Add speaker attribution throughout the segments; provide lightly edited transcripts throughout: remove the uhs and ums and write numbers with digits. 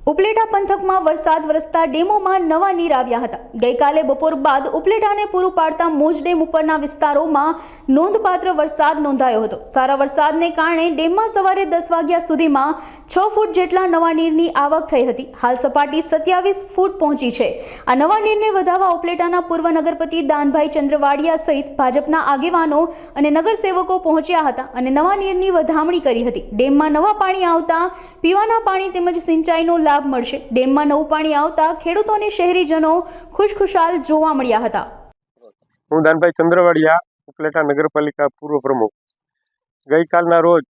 Speaker 1: ઉપલેટા પંથકમાં વરસાદ વરસતા ડેમોમાં નવા નીર આવ્યા હતા। ગઈકાલે બપોર બાદ ઉપલેટાને પૂરું પાડતા મોજ ડેમ ઉપરના વિસ્તારોમાં નોંધપાત્ર વરસાદ નોંધાયો હતો। સારા વરસાદને કારણે ડેમમાં સવારે 10 વાગ્યા સુધીમાં 6 ફૂટ જેટલા નવા નીરની આવક થઈ હતી। હાલ સપાટી 27 ફૂટ પહોંચી છે। આ નવા નીરને વધાવવા ઉપલેટાના પૂર્વ નગરપતિ દાનભાઈ ચંદ્રવાડિયા સહિત ભાજપના આગેવાનો અને નગરસેવકો પહોંચ્યા હતા અને નવા નીરની વધામણી કરી હતી। ડેમમાં નવા પાણી આવતા પીવાના પાણી તેમજ સિંચાઈનો લાભ મળશે। ડેમમાં નવું પાણી આવતા ખેડૂતોને શહેરીજનો ખુશખુશાલ જોવા મળ્યા હતા।
Speaker 2: હું દાનભાઈ ચંદ્રવાડિયા, ઉપલેટા નગરપાલિકા પૂર્વ પ્રમુખ। ગઈકાલના રોજ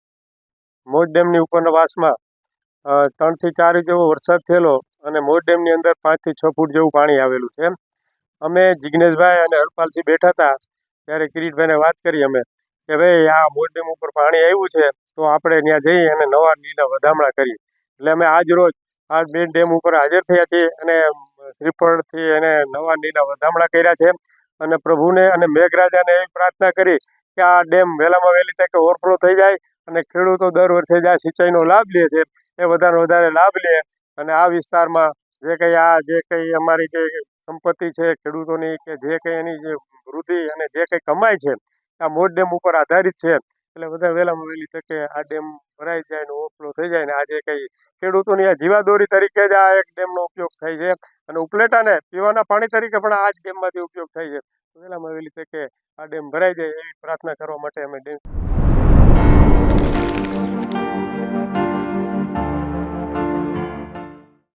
Speaker 2: મોજ ડેમની ઉપરના વાસમાં 3 થી 4 ઇંચ જેવો વરસાદ થયેલો અને મોજ ડેમની અંદર 5 થી 6 ફૂટ જેવું પાણી આવેલું છે। અમે જિગ્નેશભાઈ અને હરપાલસિંહ બેઠા હતા ત્યારે કિરીટભાઈને વાત કરી અમે કે ભાઈ આ મોજ ડેમ ઉપર પાણી આવ્યું છે તો આપણે ત્યાં જઈ અને નવા નીરના વધામણા કરીએ। એટલે અમે આજ રોજ આ ડેમ ઉપર હાજર થયા છીએ અને શ્રીફળથી એને નવા નીરના વધામણા કર્યા છે અને પ્રભુને અને મેઘરાજાને એવી પ્રાર્થના કરી કે આ ડેમ વહેલામાં વહેલી તકે ઓવરફ્લો થઈ જાય અને ખેડૂતો દર વર્ષે જે સિંચાઈનો લાભ લે છે એ વધારે લાભ લે અને આ વિસ્તારમાં જે કંઈ અમારી જે સંપત્તિ છે ખેડૂતોની કે જે કંઈ એની જે વૃદ્ધિ અને જે કંઈ કમાય છે આ મોજ ડેમ ઉપર આધારિત છે। એટલે વધારે વહેલામાં વહેલી તકે આ ડેમ ભરાઈ જાય ને ઓવરફ્લો થઈ જાય ને આજે કંઈ ખેડૂતોની આ જીવાદોરી તરીકે જ આ એક ડેમનો ઉપયોગ થાય છે અને ઉપલેટાને પીવાના પાણી તરીકે પણ આ જ ડેમમાંથી ઉપયોગ થાય છે। વહેલામાં વહેલી તકે આ ડેમ ભરાઈ જાય એવી પ્રાર્થના કરવા માટે અમે ડેમ